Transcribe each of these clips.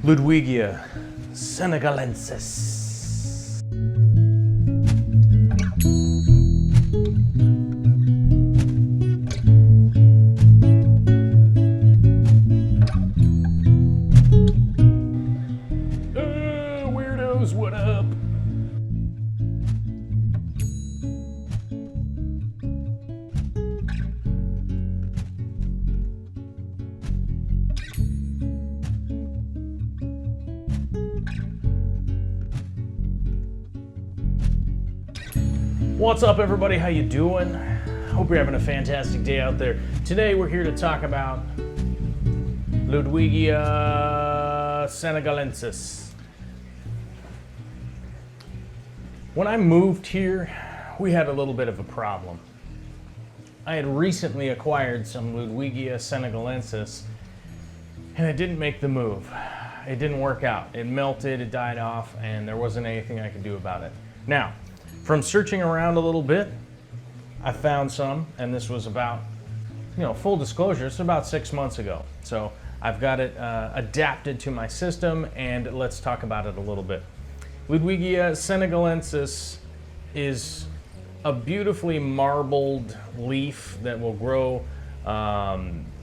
Ludwigia Senegalensis. Weirdos, what up? What's up, everybody? How you doing? Hope you're having a fantastic day out there. Today we're here to talk about Ludwigia Senegalensis. When I moved here, we had a little bit of a problem. I had recently acquired some Ludwigia Senegalensis, and it didn't make the move. It didn't work out. It melted, it died off, and there wasn't anything I could do about it. Now, from searching around a little bit, I found some, and this was about, full disclosure, it's about 6 months ago. So I've got it adapted to my system, and let's talk about it a little bit. Ludwigia Senegalensis is a beautifully marbled leaf that will grow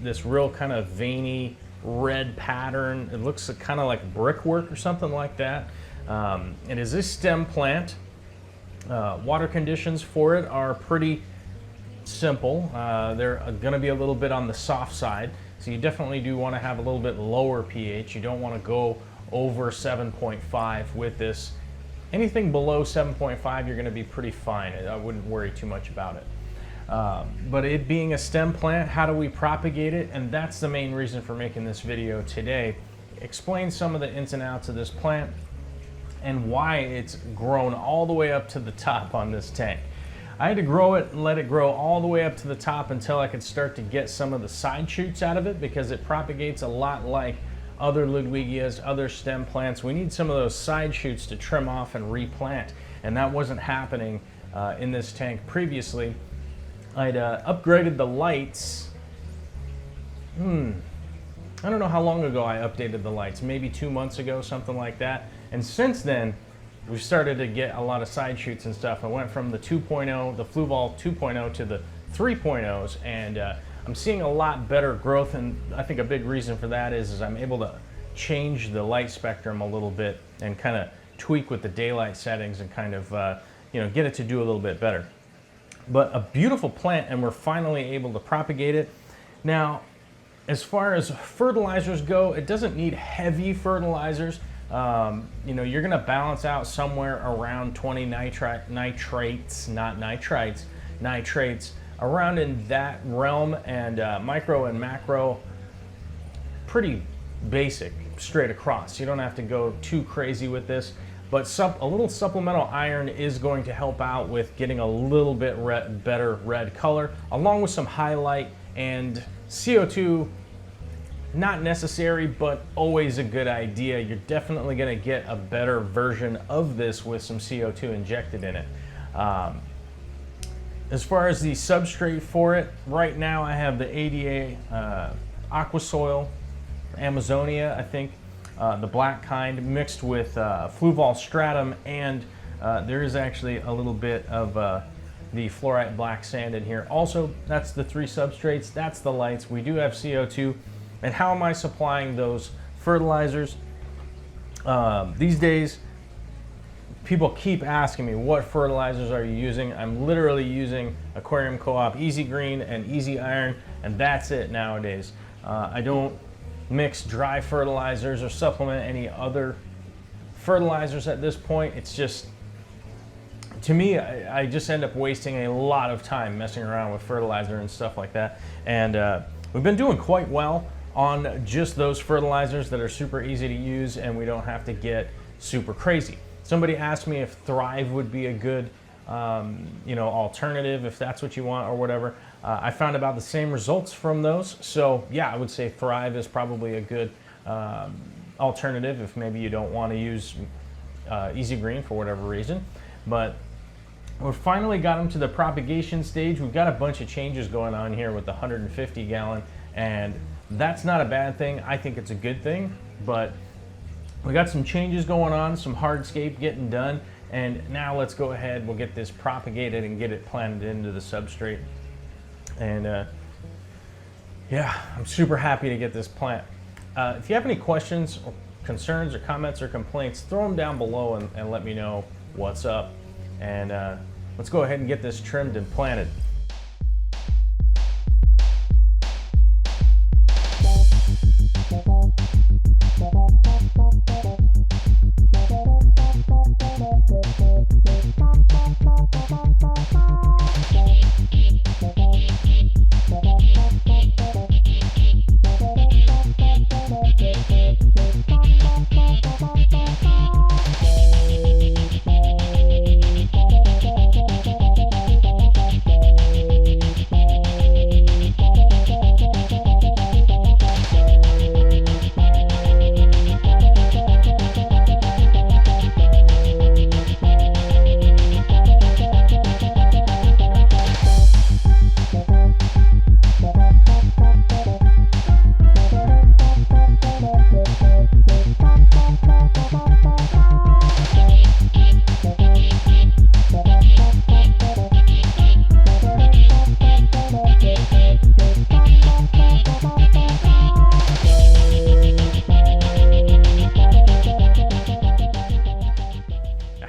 this real kind of veiny red pattern. It looks kind of like brickwork or something like that. It is a stem plant. Water conditions for it are pretty simple. They're going to be a little bit on the soft side, so you definitely do want to have a little bit lower pH. You don't want to go over 7.5 with this. Anything below 7.5, you're going to be pretty fine. I wouldn't worry too much about it. But it being a stem plant, how do we propagate it? And that's the main reason for making this video today. Explain some of the ins and outs of this plant and why it's grown all the way up to the top on this tank. I had to grow it and let it grow all the way up to the top until I could start to get some of the side shoots out of it, because it propagates a lot like other Ludwigias, other stem plants. We need some of those side shoots to trim off and replant, and that wasn't happening in this tank previously. I'd upgraded the lights. I don't know how long ago I updated the lights, maybe 2 months ago, something like that. And since then, we've started to get a lot of side shoots and stuff. I went from the 2.0, the Fluval 2.0 to the 3.0s, and I'm seeing a lot better growth. And I think a big reason for that is I'm able to change the light spectrum a little bit and kind of tweak with the daylight settings and kind of get it to do a little bit better. But a beautiful plant, and we're finally able to propagate it. Now, as far as fertilizers go, it doesn't need heavy fertilizers. You're going to balance out somewhere around 20 nitrates, not nitrites, nitrates, around in that realm, and micro and macro, pretty basic straight across. You don't have to go too crazy with this, but a little supplemental iron is going to help out with getting a little bit better red color, along with some highlight. And CO2, not necessary, but always a good idea. You're definitely going to get a better version of this with some CO2 injected in it. As far as the substrate for it, right now I have the ADA Aquasoil, Amazonia, I think, the black kind, mixed with Fluval Stratum, and there is actually a little bit of the fluorite black sand in here. Also, that's the 3 substrates, that's the lights. We do have CO2. And how am I supplying those fertilizers? These days, people keep asking me, what fertilizers are you using? I'm literally using Aquarium Co-op Easy Green and Easy Iron, and that's it nowadays. I don't mix dry fertilizers or supplement any other fertilizers at this point. It's just, to me, I just end up wasting a lot of time messing around with fertilizer and stuff like that. And we've been doing quite well on just those fertilizers that are super easy to use, and we don't have to get super crazy. Somebody asked me if Thrive would be a good alternative, if that's what you want or whatever. I found about the same results from those. So yeah, I would say Thrive is probably a good alternative if maybe you don't want to use easy green for whatever reason. But we finally got them to the propagation stage. We've got a bunch of changes going on here with the 150 gallon, and that's not a bad thing. I think it's a good thing, but we got some changes going on, some hardscape getting done, and now let's go ahead, we'll get this propagated and get it planted into the substrate. And yeah, I'm super happy to get this plant. If you have any questions or concerns or comments or complaints, throw them down below and let me know what's up. And let's go ahead and get this trimmed and planted.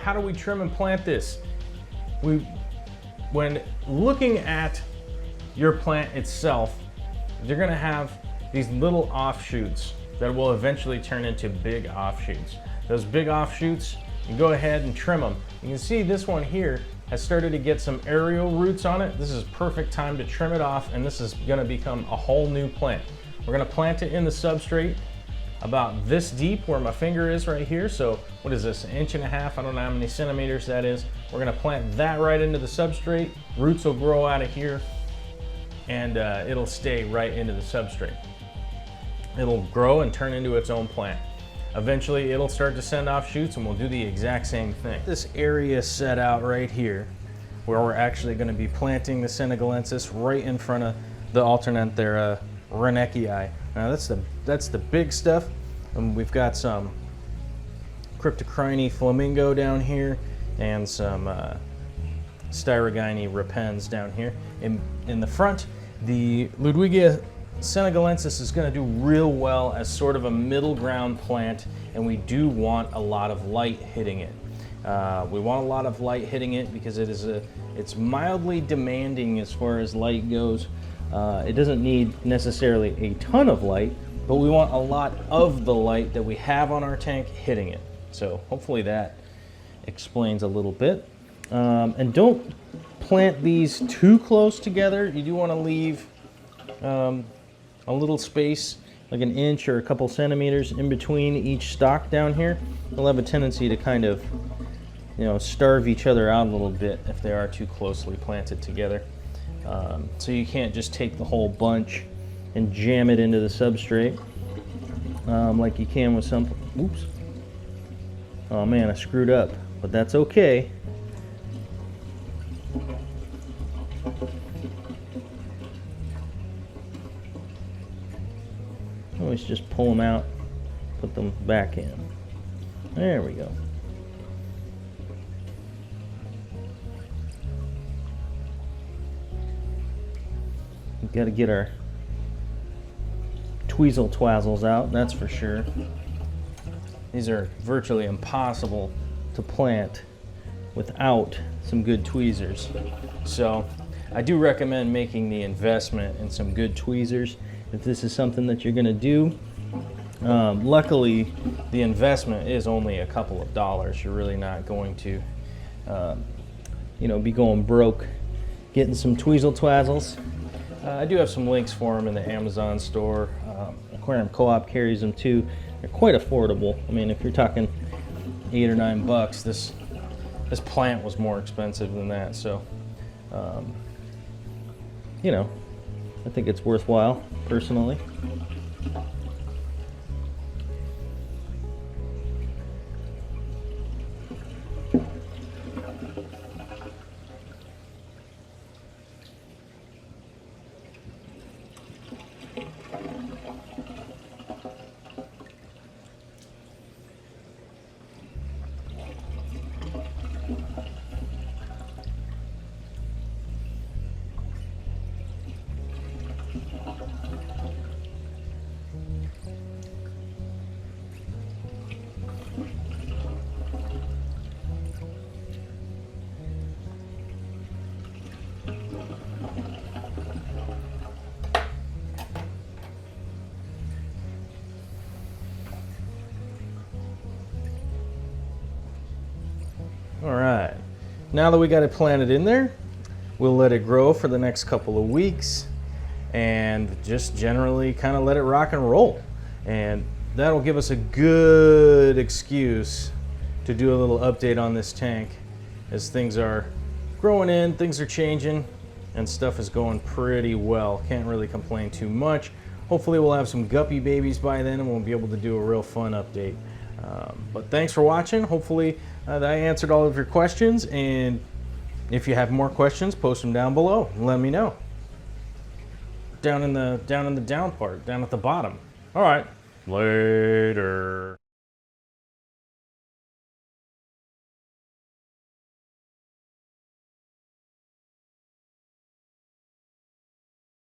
How do we trim and plant this? When looking at your plant itself, you're gonna have these little offshoots that will eventually turn into big offshoots. Those big offshoots, you go ahead and trim them. You can see this one here has started to get some aerial roots on it. This is perfect time to trim it off, and this is gonna become a whole new plant. We're gonna plant it in the substrate about this deep where my finger is right here. So what is this, 1.5 inches? I don't know how many centimeters that is. We're gonna plant that right into the substrate. Roots will grow out of here, and it'll stay right into the substrate. It'll grow and turn into its own plant. Eventually it'll start to send off shoots, and we'll do the exact same thing. This area set out right here where we're actually gonna be planting the Senegalensis right in front of the Alternanthera Renekii. Now that's the big stuff. And we've got some Cryptocrine flamingo down here and some Styrogyne repens down here. In the front, the Ludwigia Senegalensis is going to do real well as sort of a middle ground plant, and we do want a lot of light hitting it. We want a lot of light hitting it because it's mildly demanding as far as light goes. It doesn't need necessarily a ton of light, but we want a lot of the light that we have on our tank hitting it. So hopefully that explains a little bit. And don't plant these too close together. You do want to leave a little space, like 1 inch or a couple centimeters in between each stalk down here. They'll have a tendency to kind of, starve each other out a little bit if they are too closely planted together. So you can't just take the whole bunch and jam it into the substrate like you can with some. Oops. Oh man, I screwed up, but that's okay. Always just pull them out, put them back in. There we go. We've got to get our tweezle twazzles out, that's for sure. These are virtually impossible to plant without some good tweezers. So I do recommend making the investment in some good tweezers if this is something that you're going to do. Luckily, the investment is only a couple of dollars. You're really not going to be going broke getting some tweezle twazzles. I do have some links for them in the Amazon store. Aquarium Co-op carries them too. They're quite affordable. I mean, if you're talking $8 or $9, this plant was more expensive than that. So, I think it's worthwhile, personally. All right, now that we got it planted in there, we'll let it grow for the next couple of weeks and just generally kind of let it rock and roll. And that'll give us a good excuse to do a little update on this tank as things are growing in, things are changing, and stuff is going pretty well. Can't really complain too much. Hopefully we'll have some guppy babies by then and we'll be able to do a real fun update. But thanks for watching. Hopefully that I answered all of your questions, and if you have more questions, post them down below and let me know. Down in the down part, down at the bottom. All right, later.